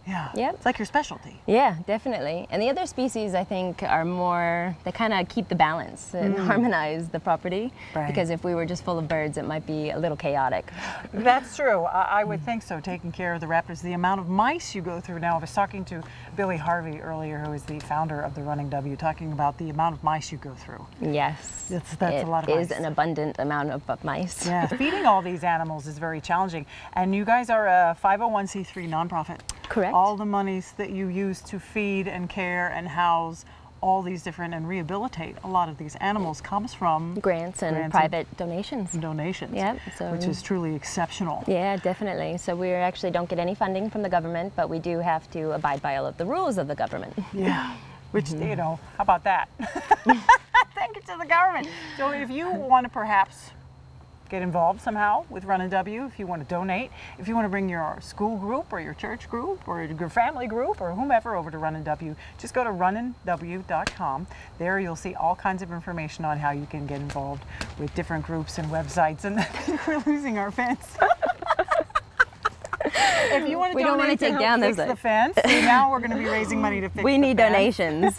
Yeah. Yep. It's like your specialty. Yeah, definitely. And the other species, I think, are more, they kind of keep the balance and harmonize the property. Right. Because if we were just full of birds, it might be a little chaotic. That's true. I would think so, taking care of the raptors. The amount of mice you go through now, I was talking to Billy Harvey earlier, who is the founder of the Runnin W, talking about the amount of mice you go through. Yes. That's a lot of mice. It is an abundant amount of mice. Yeah, feeding all these animals is very challenging. And you guys are a 501c3 nonprofit. Correct. All the monies that you use to feed and care and house all these different and rehabilitate a lot of these animals comes from grants and private donations. Yep. So, which is truly exceptional. Yeah, definitely. So we actually don't get any funding from the government, but we do have to abide by all of the rules of the government. Yeah. Which, you know, how about that? Thank you to the government. So if you want to perhaps get involved somehow with Runnin W, if you want to donate, if you want to bring your school group or your church group or your family group or whomever over to Runnin W, just go to runninw.com. There you'll see all kinds of information on how you can get involved with different groups and websites. And I think we're losing our fence. If you want to donate to help fix the fence, now we're going to be raising money to fix the fence. We need donations.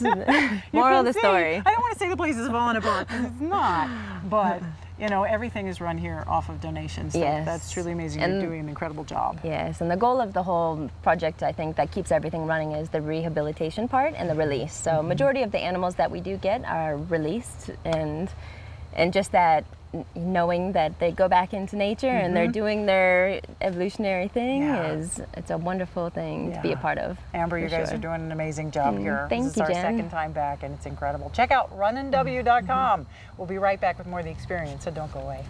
Moral of the story. I don't want to say the place is falling apart, because it's not, but you know, everything is run here off of donations. So that's truly amazing. You're doing an incredible job. Yes, and the goal of the whole project, I think, that keeps everything running is the rehabilitation part and the release. So majority of the animals that we do get are released, and just that knowing that they go back into nature and they're doing their evolutionary thing it's a wonderful thing to be a part of. Amber, you guys are doing an amazing job here. Thank this is you, our Jen. second time back, and it's incredible. Check out runninw.com. We'll be right back with more of the experience, so don't go away.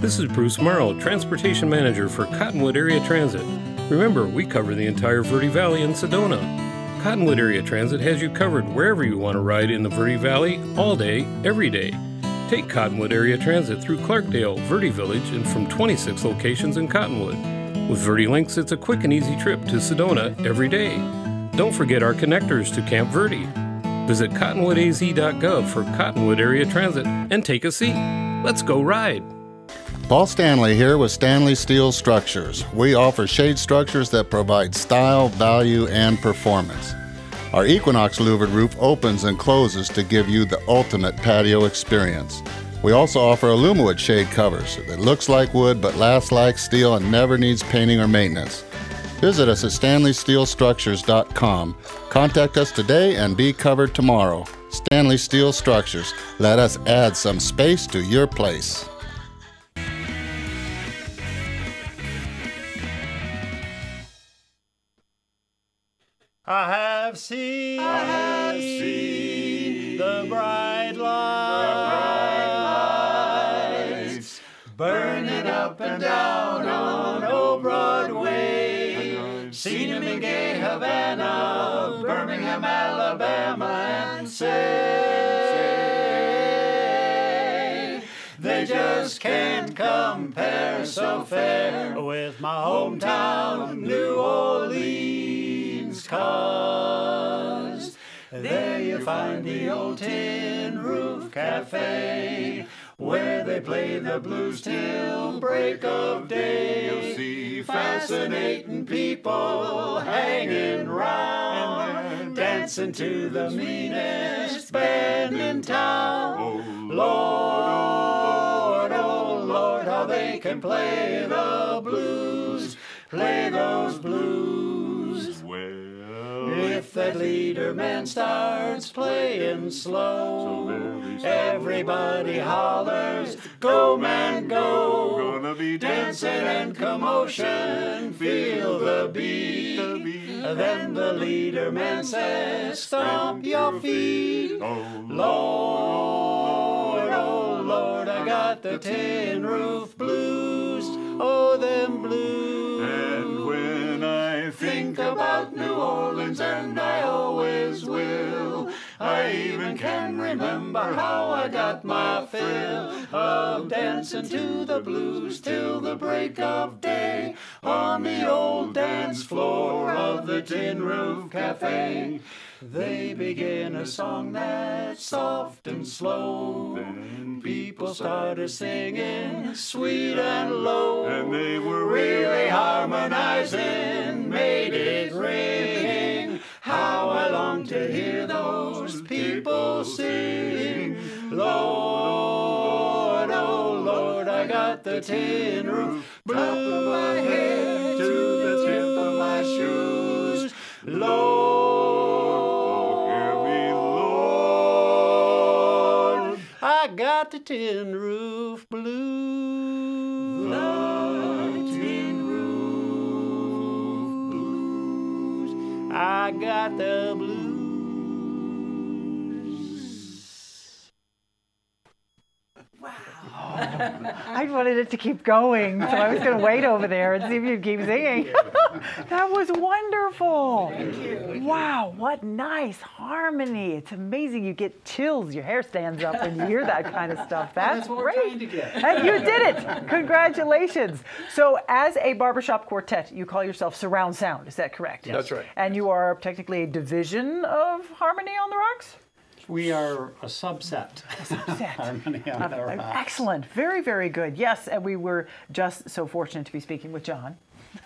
This is Bruce Morrow, Transportation Manager for Cottonwood Area Transit. Remember, we cover the entire Verde Valley and Sedona. Cottonwood Area Transit has you covered wherever you want to ride in the Verde Valley, all day, every day. Take Cottonwood Area Transit through Clarkdale, Verde Village, and from 26 locations in Cottonwood. With Verde Links, it's a quick and easy trip to Sedona every day. Don't forget our connectors to Camp Verde. Visit cottonwoodaz.gov for Cottonwood Area Transit and take a seat. Let's go ride. Paul Stanley here with Stanley Steel Structures. We offer shade structures that provide style, value, and performance. Our Equinox louvered roof opens and closes to give you the ultimate patio experience. We also offer Alumawood shade covers that looks like wood but lasts like steel and never needs painting or maintenance. Visit us at StanleySteelStructures.com. Contact us today and be covered tomorrow. Stanley Steel Structures. Let us add some space to your place. I have seen the bright lights burning up and down on old Broadway. Seen him in gay Havana, Birmingham, Alabama, and say they just can't compare so fair with my hometown, New Orleans. 'Cause there you find the old Tin Roof Cafe, where they play the blues till break of day. You'll see fascinating people hanging round, dancing to the meanest band in town. Oh Lord, how they can play the blues, play those blues. If that leader man starts playing slow, everybody hollers, go man go. Gonna be dancing and commotion, feel the beat. Then the leader man says, stomp your feet. Oh Lord, I got the Tin Roof Blues. Oh, them blues. And when I think about New Orleans, and I always will, I even can remember how I got my fill of dancing to the blues till the break of day on the old dance floor of the Tin Roof Cafe. They begin a song that's soft and slow, then people started singing sweet and low, and they were really harmonizing, made it ring. How I long to hear those people sing. Lord, oh Lord, I got the Tin Roof Blues, top of my head to the tip of my shoes. Lord, hear me, Lord, I got the Tin Roof Blues. The Tin Roof Blues, I got the blues. I wanted it to keep going, so I was going to wait over there and see if you'd keep singing. That was wonderful. Thank you. Wow, what nice harmony. It's amazing. You get chills. Your hair stands up when you hear that kind of stuff. That's what great. we're trying to get. And you did it. Congratulations. So as a barbershop quartet, you call yourself Surround Sound. Is that correct? Yes. That's right. And you are technically a division of Harmony on the Rocks? We are a subset. Harmony on the Rocks. Excellent. Very, very good. Yes, and we were just so fortunate to be speaking with John,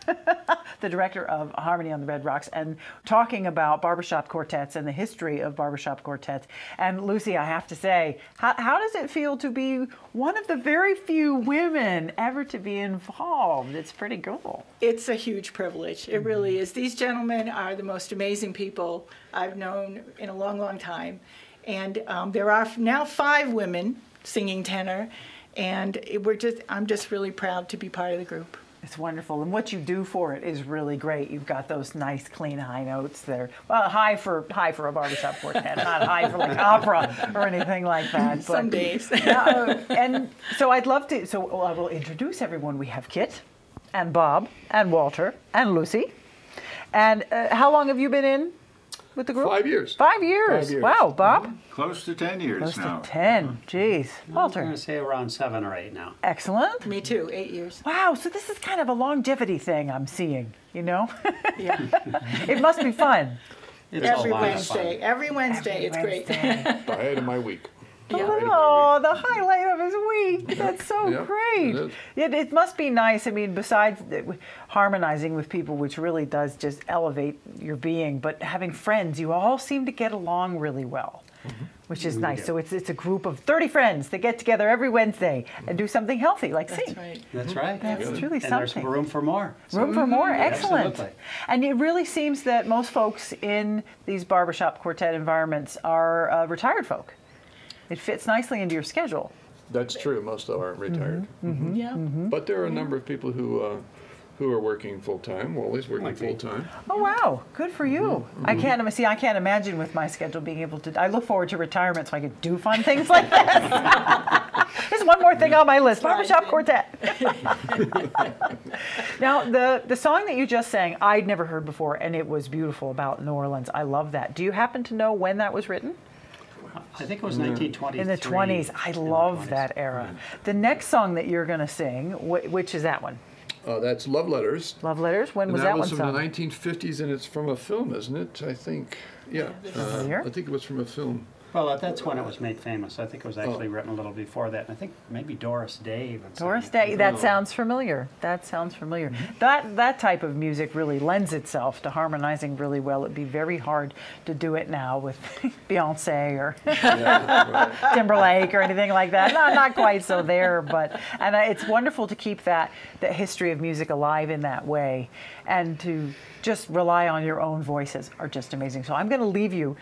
the director of Harmony on the Red Rocks, and talking about barbershop quartets and the history of barbershop quartets. And Lucy, I have to say, how does it feel to be one of the very few women ever to be involved? It's pretty cool. It's a huge privilege. It really is. These gentlemen are the most amazing people I've known in a long, long time. And there are now 5 women singing tenor, and I'm just really proud to be part of the group. It's wonderful, and what you do for it is really great. You've got those nice, clean high notes there. Well, high for a barbershop quartet, not high for like opera or anything like that. But, some days. And so I'd love to. So I will introduce everyone. We have Kit, and Bob, and Walter, and Lucy. And how long have you been in with the group? 5 years. 5 years. 5 years. Wow, Bob. Close to 10 years Close now. to 10. Jeez. Walter. I'm going to say around 7 or 8 now. Excellent. Me too, 8 years. Wow, so this is kind of a longevity thing I'm seeing, you know? Yeah. It must be fun. Every Wednesday. Every Wednesday. It's great. The highlight of my week. Oh, the highlight of his week. That's so Yeah, great. It must be nice. I mean, besides harmonizing with people, which really does just elevate your being, but having friends, you all seem to get along really well. which is nice. So it's a group of 30 friends that get together every Wednesday and do something healthy, like sing. Right. That's right. That's truly and something. There's room for more. Room for more, excellent. Absolutely. And it really seems that most folks in these barbershop quartet environments are retired folk. It fits nicely into your schedule. That's true. Most of them aren't retired. Yeah. But there are a number of people who are working full time. Wally's working full time. Oh wow, good for you. I can't imagine with my schedule being able to. I look forward to retirement so I can do fun things like this. There's one more thing on my list: Barbershop Quartet. Now, the song that you just sang, I'd never heard before, and it was beautiful about New Orleans. I love that. Do you happen to know when that was written? I think it was 1923. In the 20s. I love that era. The next song that you're going to sing, which is that one? That's Love Letters. Love Letters? When was that one was from sung? the 1950s, and it's from a film, isn't it? I think. Yeah. I think it was from a film. Well, that's when it was made famous. I think it was actually written a little before that. And I think maybe Doris Day. Doris Day. That sounds familiar. That sounds familiar. That type of music really lends itself to harmonizing really well. It'd be very hard to do it now with Beyonce or Timberlake or anything like that. Not quite so there, but it's wonderful to keep that history of music alive in that way, and to just rely on your own voices are just amazing. So I'm going to leave you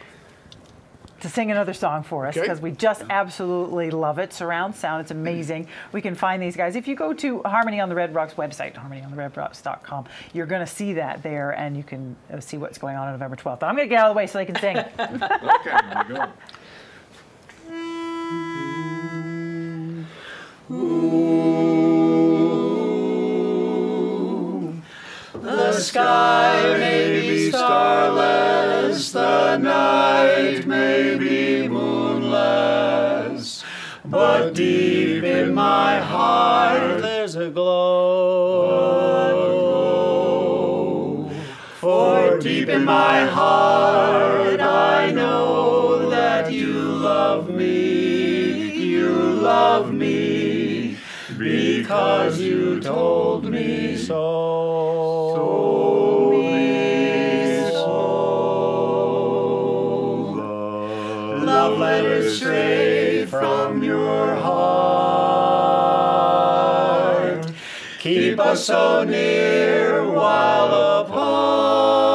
to sing another song for us, because we just absolutely love it. Surround sound, it's amazing. We can find these guys. If you go to Harmony on the Red Rocks website, harmonyontheredrocks.com, you're going to see that there, and you can see what's going on November 12th. I'm going to get out of the way so they can sing. Okay, here we go. The sky may be starless, the night may be moonless, but deep in my heart there's a glow. For deep in my heart I know that you love me, because you told me so. Love letters straight from your heart keep us so near while apart.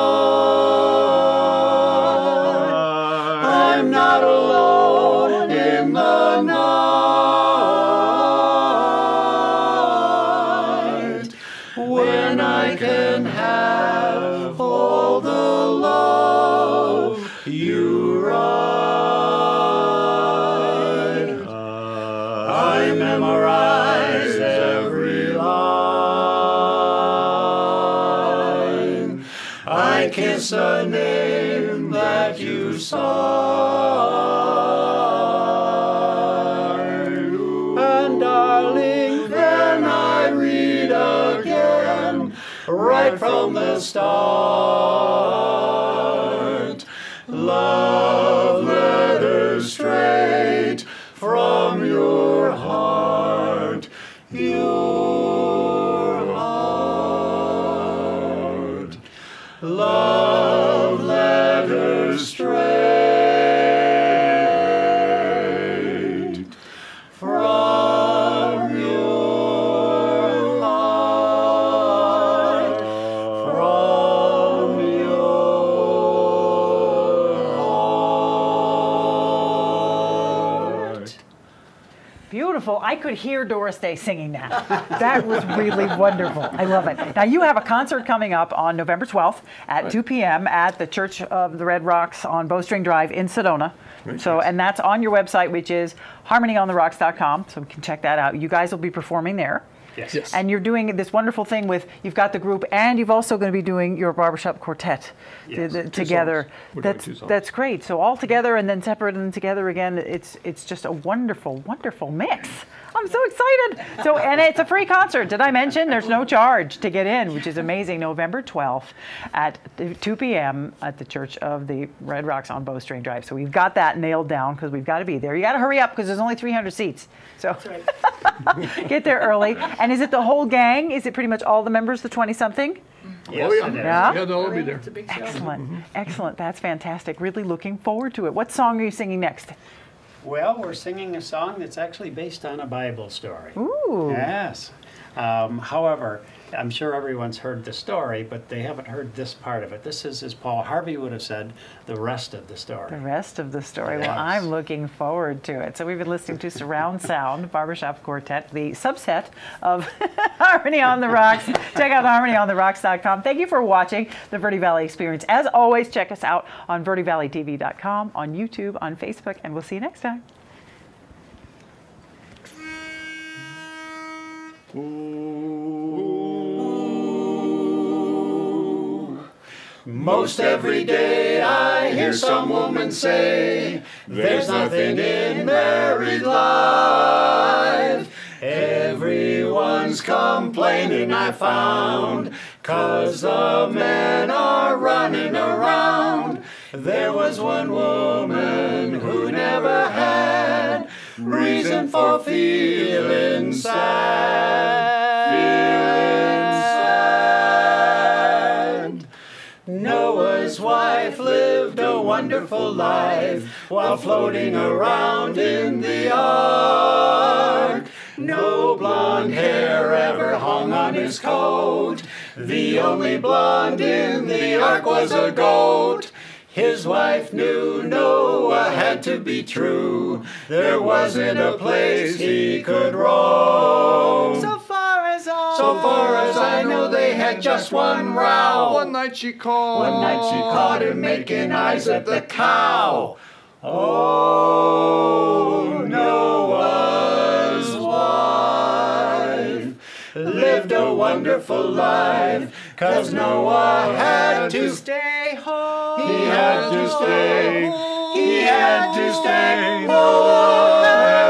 I'm not alone in the night when I can have all the love you write. I memorize every line. I kiss the name that you sign. And darling, then I read again, right from the start. Love letters straight from your heart, your heart. Love letters straight from your heart, from your heart. Beautiful. I could hear Doris Day singing that. That was really wonderful. I love it. Now, you have a concert coming up on November 12th at 2 p.m. at the Church of the Red Rocks on Bowstring Drive in Sedona. And that's on your website, which is harmonyontherocks.com, so we can check that out. You guys will be performing there. Yes. And you're doing this wonderful thing with, you've got the group, and you've also going to be doing your Barbershop Quartet together. That's great. So all together and then separate and together again. It's just a wonderful, wonderful mix. I'm so excited. So, and it's a free concert. Did I mention there's no charge to get in, which is amazing. November 12th at 2 p.m. at the Church of the Red Rocks on Bowstring Drive. So we've got that nailed down because we've got to be there. You got to hurry up because there's only 300 seats. So get there early. And is it the whole gang? Is it pretty much all the members, the 20-something? Yes, it is. Yeah? Yeah, they'll all be there. Excellent. Excellent. That's fantastic. Really looking forward to it. What song are you singing next? Well, we're singing a song that's actually based on a Bible story. Ooh. Yes. However, I'm sure everyone's heard the story, but they haven't heard this part of it. This is, as Paul Harvey would have said, the rest of the story. The rest of the story. Yes. Well, I'm looking forward to it. So we've been listening to Surround Sound, Barbershop Quartet, the subset of Harmony on the Rocks. Check out harmonyontherocks.com. Thank you for watching the Verde Valley Experience. As always, check us out on verdevalleytv.com, on YouTube, on Facebook, and we'll see you next time. Most every day I hear some woman say, there's nothing in married life. Everyone's complaining, I found, 'cause the men are running around. There was one woman who never had reason for feeling sad. Noah's wife lived a wonderful life while floating around in the ark. No blonde hair ever hung on his coat. The only blonde in the ark was a goat. His wife knew Noah had to be true. There wasn't a place he could roam. So far as I know, they had just one row. One night she caught him making eyes at the cow. Oh, Noah's wife lived a wonderful life, 'cause Noah had to stay home. He had to stay home.